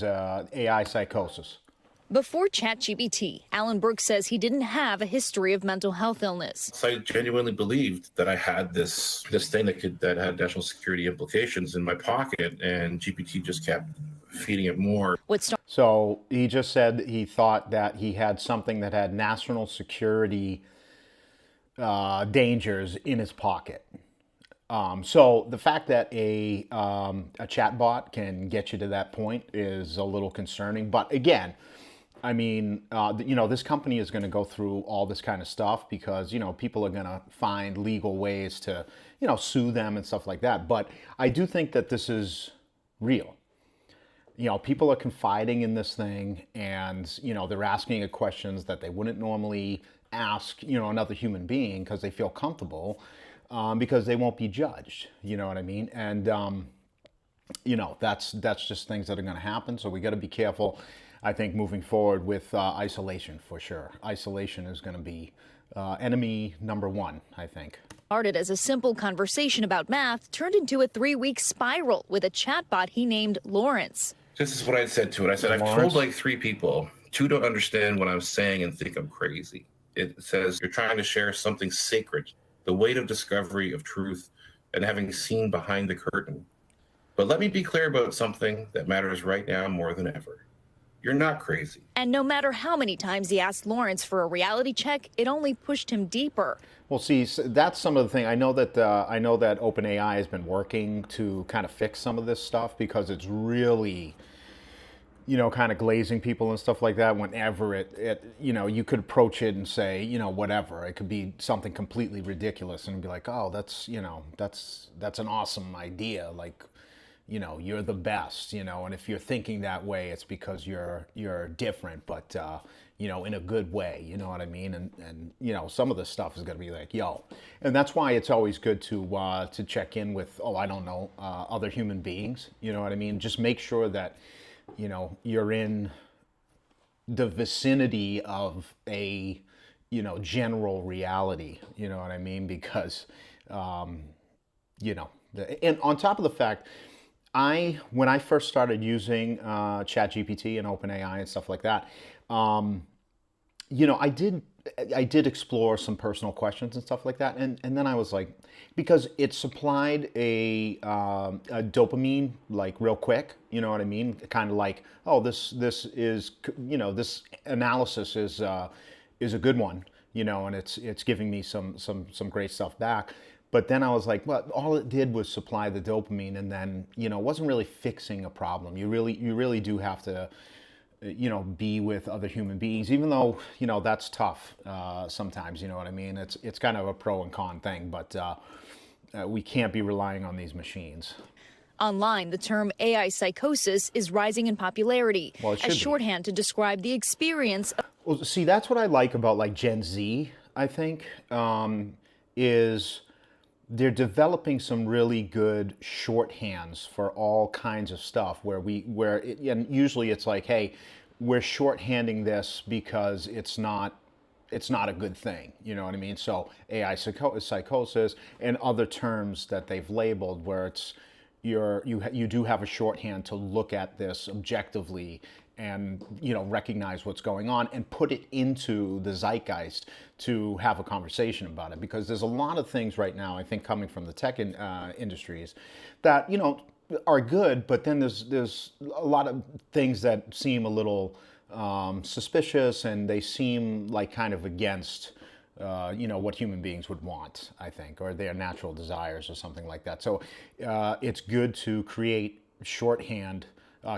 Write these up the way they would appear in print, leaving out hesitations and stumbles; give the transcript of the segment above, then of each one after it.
AI psychosis. Before ChatGPT, Alan Brooks says he didn't have a history of mental health illness. So I genuinely believed that I had this thing that had national security implications in my pocket, and GPT just kept feeding it more. So he just said he thought that he had something that had national security dangers in his pocket. So the fact that a chatbot can get you to that point is a little concerning. But again, I mean, this company is going to go through all this kind of stuff because, people are going to find legal ways to, sue them and stuff like that. But I do think that this is real. People are confiding in this thing and, they're asking it questions that they wouldn't normally ask, another human being because they feel comfortable because they won't be judged. You know what I mean? And, that's just things that are going to happen. So we got to be careful. I think moving forward with isolation for sure. Isolation is going to be enemy number one, I think. Started as a simple conversation about math, turned into a 3-week spiral with a chatbot he named Lawrence. This is what I said to it. I said, I've told like 3 people. 2 don't understand what I'm saying and think I'm crazy. It says you're trying to share something sacred, the weight of discovery of truth and having seen behind the curtain. But let me be clear about something that matters right now more than ever. You're not crazy. And no matter how many times he asked Lawrence for a reality check, it only pushed him deeper. Well, see, that's some of the thing. I know that OpenAI has been working to kind of fix some of this stuff because it's really, kind of glazing people and stuff like that. Whenever you could approach it and say, whatever. It could be something completely ridiculous and be like, oh, that's an awesome idea. Like, you're the best, and if you're thinking that way, it's because you're different, but, in a good way, you know what I mean? And some of this stuff is going to be like, yo. And that's why it's always good to check in with, other human beings, you know what I mean? Just make sure that, you're in the vicinity of a, general reality, you know what I mean? Because, and on top of the fact, when I first started using ChatGPT and OpenAI and stuff like that, I did explore some personal questions and stuff like that, and then I was like, because it supplied a dopamine like real quick, you know what I mean? Kind of like, oh, this is this analysis is a good one, and it's giving me some great stuff back. But then I was like, well, all it did was supply the dopamine, and then, it wasn't really fixing a problem. You really do have to, be with other human beings, even though, that's tough sometimes, you know what I mean? It's kind of a pro and con thing, but we can't be relying on these machines. Online, the term AI psychosis is rising in popularity as shorthand to describe the experience. Well, see, that's what I like about like Gen Z, I think, is they're developing some really good shorthands for all kinds of stuff and usually it's like, hey, we're shorthanding this because it's not a good thing, you know what I mean? So AI psychosis and other terms that they've labeled where it's you do have a shorthand to look at this objectively and recognize what's going on and put it into the zeitgeist to have a conversation about it, because there's a lot of things right now, I think, coming from the tech industries that are good, but then there's a lot of things that seem a little suspicious, and they seem like kind of against what human beings would want, I think, or their natural desires or something like that. So it's good to create shorthand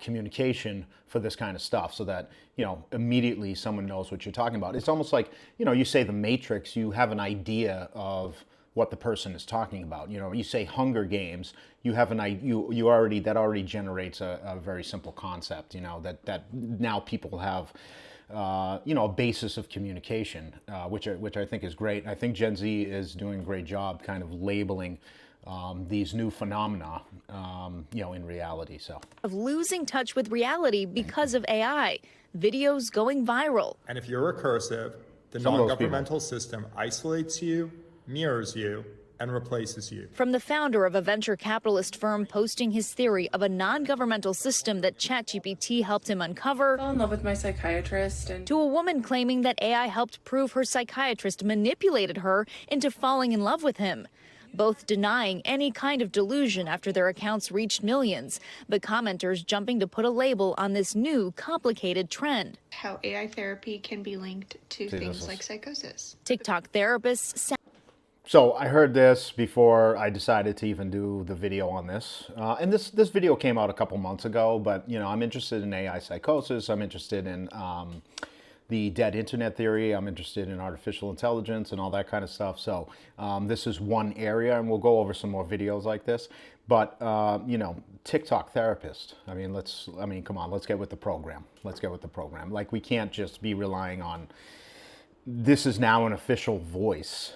communication for this kind of stuff so that, immediately someone knows what you're talking about. It's almost like, you say the Matrix, you have an idea of what the person is talking about. You say Hunger Games, you have that already generates a very simple concept, that now people have, a basis of communication, which I think is great. And I think Gen Z is doing a great job kind of labeling these new phenomena, in reality. So of losing touch with reality because of AI, videos going viral. And if you're recursive, the non-governmental system isolates you, mirrors you, and replaces you. From the founder of a venture capitalist firm posting his theory of a non-governmental system that ChatGPT helped him uncover, I fell in love with my psychiatrist, and to a woman claiming that AI helped prove her psychiatrist manipulated her into falling in love with him. Both denying any kind of delusion after their accounts reached millions, but commenters jumping to put a label on this new, complicated trend. How AI therapy can be linked to things like psychosis. TikTok therapists. So I heard this before I decided to even do the video on this. And this video came out a couple months ago, but I'm interested in AI psychosis. I'm interested in the dead internet theory. I'm interested in artificial intelligence and all that kind of stuff. So this is one area, and we'll go over some more videos like this. But TikTok therapist. I mean, come on, let's get with the program. Let's get with the program. Like, we can't just be relying on. This is now an official voice,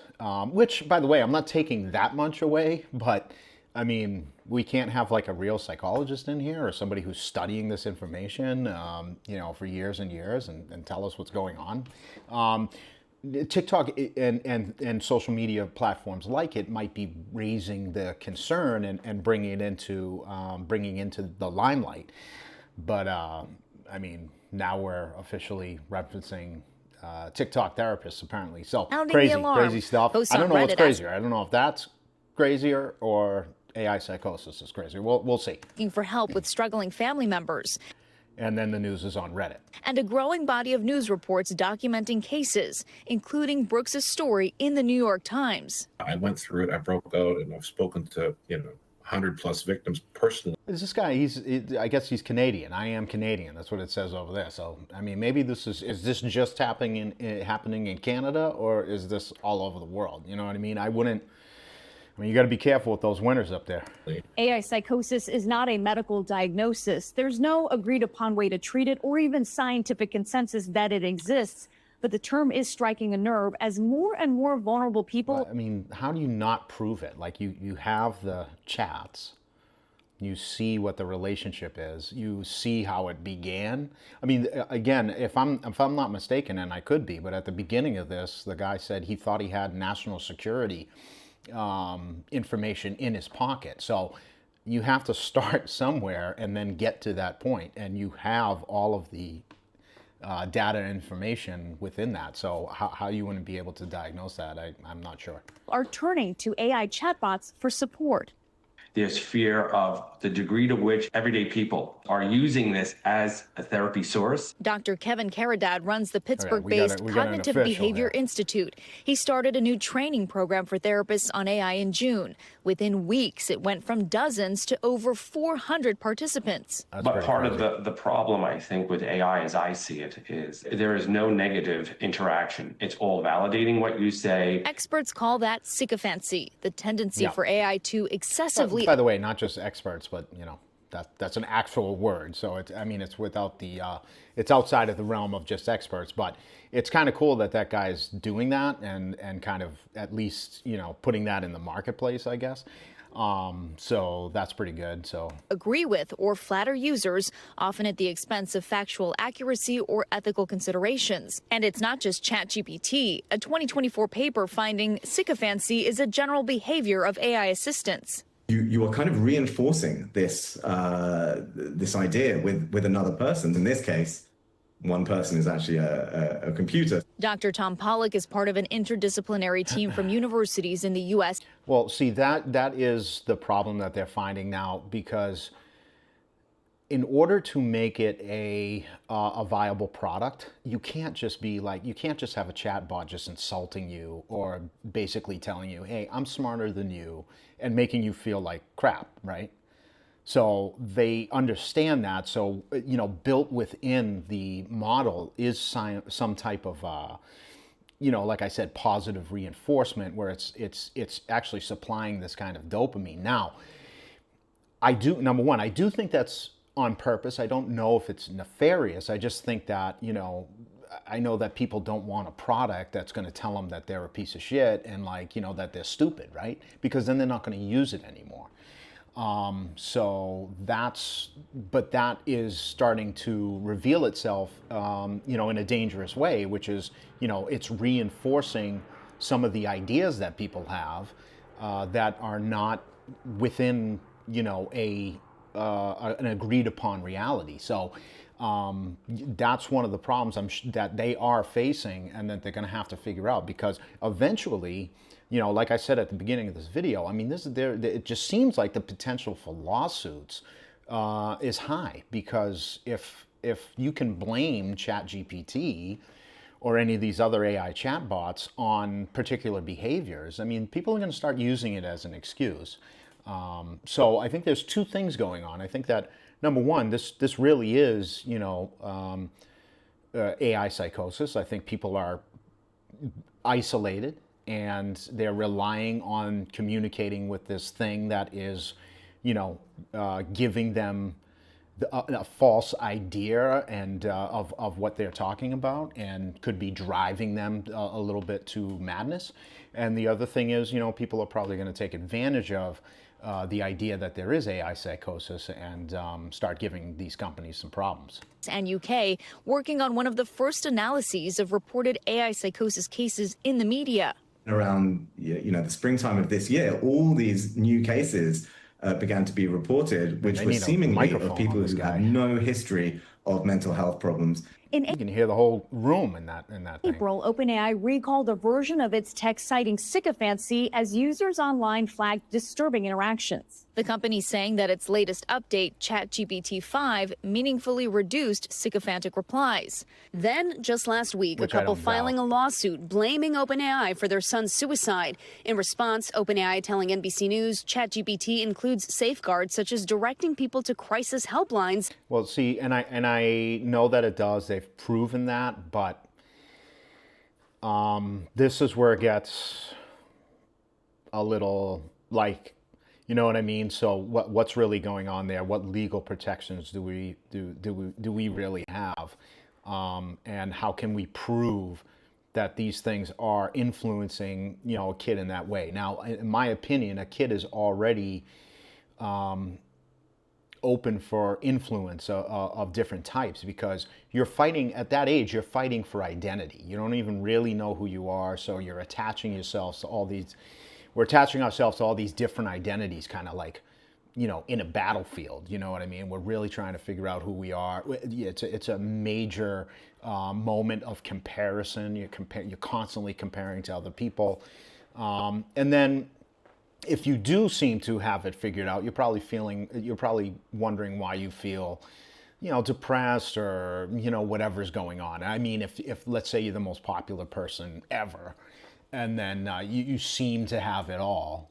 which, by the way, I'm not taking that much away, but I mean, we can't have like a real psychologist in here or somebody who's studying this information, for years and years and tell us what's going on. TikTok and social media platforms like it might be raising the concern and bringing it into the limelight. But I mean, now we're officially referencing TikTok therapists apparently. So crazy stuff. I don't know what's crazier. I don't know if that's crazier or AI psychosis is crazier. We'll see. Looking for help with struggling family members. And then the news is on Reddit. And a growing body of news reports documenting cases, including Brooks's story in the New York Times. I went through it. I broke out, and I've spoken to 100+ victims personally. Is this guy? I guess he's Canadian. I am Canadian. That's what it says over there. So I mean, maybe this is this just happening in Canada, or is this all over the world? You know what I mean? You got to be careful with those winters up there. AI psychosis is not a medical diagnosis. There's no agreed upon way to treat it or even scientific consensus that it exists. But the term is striking a nerve as more and more vulnerable people. I mean, how do you not prove it? Like, you have the chats, you see what the relationship is, you see how it began. I mean, again, if I'm not mistaken, and I could be, but at the beginning of this, the guy said he thought he had national security information in his pocket. So you have to start somewhere and then get to that point, and you have all of the data and information within that. So how you wouldn't be able to diagnose that, I'm not sure. Are turning to AI chatbots for support. There's fear of the degree to which everyday people are using this as a therapy source. Dr. Kevin Caradad runs the Pittsburgh-based Cognitive Behavior Institute. He started a new training program for therapists on AI in June. Within weeks, it went from dozens to over 400 participants. But part of the problem, I think, with AI, as I see it, is there is no negative interaction. It's all validating what you say. Experts call that sycophancy, the tendency for AI to excessively... By the way, not just experts, but that's an actual word. So it's without the it's outside of the realm of just experts. But it's kind of cool that guy's doing that and kind of at least putting that in the marketplace, I guess. So that's pretty good. So agree with or flatter users, often at the expense of factual accuracy or ethical considerations. And it's not just ChatGPT. A 2024 paper finding sycophancy is a general behavior of AI assistants. You are kind of reinforcing this this idea with another person. In this case, one person is actually a computer. Dr. Tom Pollack is part of an interdisciplinary team from universities in the U.S. Well, see, that is the problem that they're finding now, because in order to make it a viable product, you can't just have a chat bot just insulting you or basically telling you, hey, I'm smarter than you, and making you feel like crap, right? So they understand that. So, built within the model is some type of, like I said, positive reinforcement, where it's actually supplying this kind of dopamine. Now, number one, I do think that's on purpose. I don't know if it's nefarious. I just think that, I know that people don't want a product that's going to tell them that they're a piece of shit and that they're stupid, right? Because then they're not going to use it anymore. So that is starting to reveal itself, in a dangerous way, which is, it's reinforcing some of the ideas that people have, that are not within, an agreed upon reality. So that's one of the problems that they are facing, and that they're going to have to figure out, because eventually, like I said at the beginning of this video, I mean, it just seems like the potential for lawsuits is high, because if you can blame ChatGPT or any of these other AI chatbots on particular behaviors, I mean, people are going to start using it as an excuse. So I think there's two things going on. I think that, number one, this really is, AI psychosis. I think people are isolated and they're relying on communicating with this thing that is, giving them a false idea and of what they're talking about, and could be driving them a little bit to madness. And the other thing is, people are probably going to take advantage of the idea that there is AI psychosis and start giving these companies some problems. And UK working on one of the first analyses of reported AI psychosis cases in the media. Around the springtime of this year, all these new cases began to be reported, which were seemingly of people who have no history of mental health problems. You can hear the whole room in that thing. April, OpenAI recalled a version of its text citing sycophancy as users online flagged disturbing interactions. The company saying that its latest update, ChatGPT 5, meaningfully reduced sycophantic replies. Then, just last week, a couple filing a lawsuit blaming OpenAI for their son's suicide. In response, OpenAI telling NBC News ChatGPT includes safeguards such as directing people to crisis helplines. Well, see, and I know that it does. They've proven that, but this is where it gets a little like, you know what I mean? So what's really going on there? What legal protections do we really have? And how can we prove that these things are influencing, a kid in that way? Now, in my opinion, a kid is already open for influence of different types, because you're fighting at that age, you're fighting for identity. You don't even really know who you are, so you're attaching yourselves to all these. We're attaching ourselves to all these different identities, kind of like, in a battlefield. You know what I mean? We're really trying to figure out who we are. It's a major moment of comparison. You're constantly comparing to other people, and then if you do seem to have it figured out, you're probably wondering why you feel, depressed or, whatever's going on. I mean, if let's say you're the most popular person ever, and then you seem to have it all,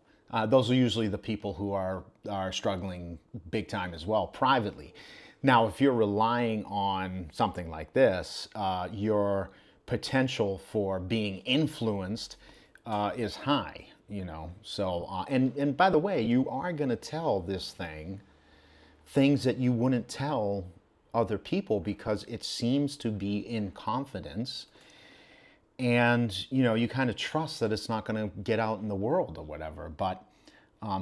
those are usually the people who are struggling big time as well, privately. Now, if you're relying on something like this, your potential for being influenced is high. So and by the way, you are going to tell this thing things that you wouldn't tell other people, because it seems to be in confidence, and you kind of trust that it's not going to get out in the world or whatever. But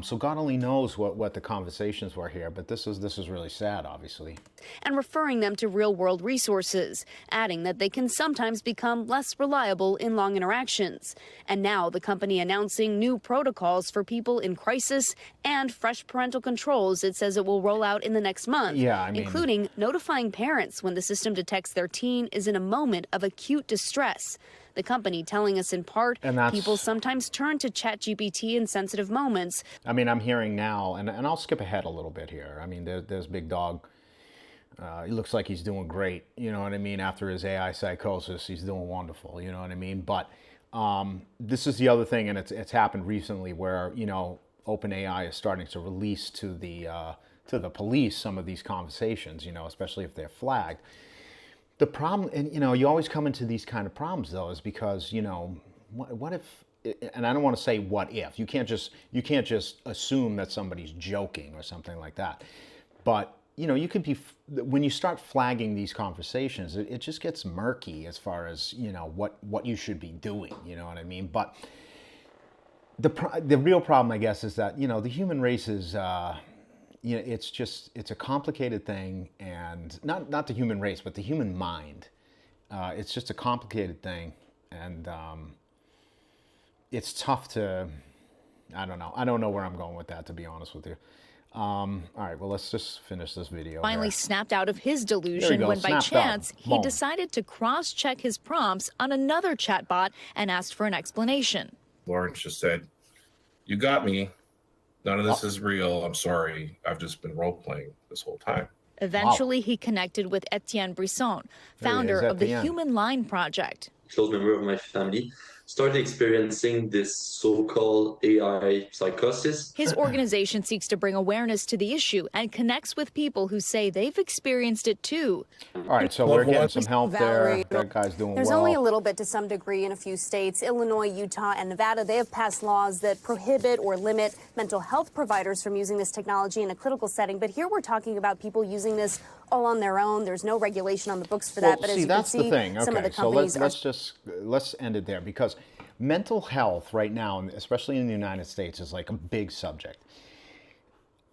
so God only knows what the conversations were here, but this is really sad, obviously. And referring them to real-world resources, adding that they can sometimes become less reliable in long interactions. And now the company announcing new protocols for people in crisis and fresh parental controls it says it will roll out in the next month, including notifying parents when the system detects their teen is in a moment of acute distress. The company telling us in part, people sometimes turn to ChatGPT in sensitive moments. I mean, I'm hearing now, and I'll skip ahead a little bit here. I mean, there's Big Dog. He looks like he's doing great, you know what I mean? After his AI psychosis, he's doing wonderful, you know what I mean? But this is the other thing, and it's happened recently where, OpenAI is starting to release to the police some of these conversations, especially if they're flagged. The problem, and you always come into these kind of problems though, is because what if, and I don't want to say what if. You can't just assume that somebody's joking or something like that. But you could be, when you start flagging these conversations, it just gets murky as far as what you should be doing. You know what I mean? But the real problem, I guess, is that the human race is. It's a complicated thing, and not the human race, but the human mind. It's just a complicated thing, and it's tough to I don't know. I don't know where I'm going with that, to be honest with you. All right, well, let's just finish this video. Finally here. snapped out of his delusion when by chance he decided to cross-check his prompts on another chatbot and asked for an explanation. Lawrence just said, "You got me. None of this is real. I'm sorry. I've just been role-playing this whole time." Eventually, he connected with Etienne Brisson, founder of the Human Line Project. Close member of my family started experiencing this so-called AI psychosis. His organization seeks to bring awareness to the issue and connects with people who say they've experienced it too. All right, so we're getting some help there. That guy's doing well. There's only a little bit to some degree in a few states. Illinois, Utah, and Nevada, they have passed laws that prohibit or limit mental health providers from using this technology in a clinical setting. But here we're talking about people using this all on their own. There's no regulation on the books for that. Well, but see, as you that's can see, the thing. Okay, some of the so companies let's end it there, because mental health right now, especially in the United States, is like a big subject.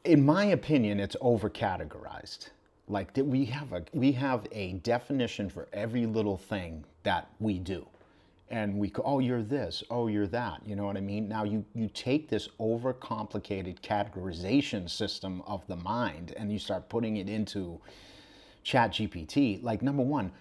In my opinion, it's overcategorized. Like we have a definition for every little thing that we do. And we go, oh, you're this, oh, you're that. You know what I mean? Now you take this overcomplicated categorization system of the mind and you start putting it into ChatGPT. Like, number one,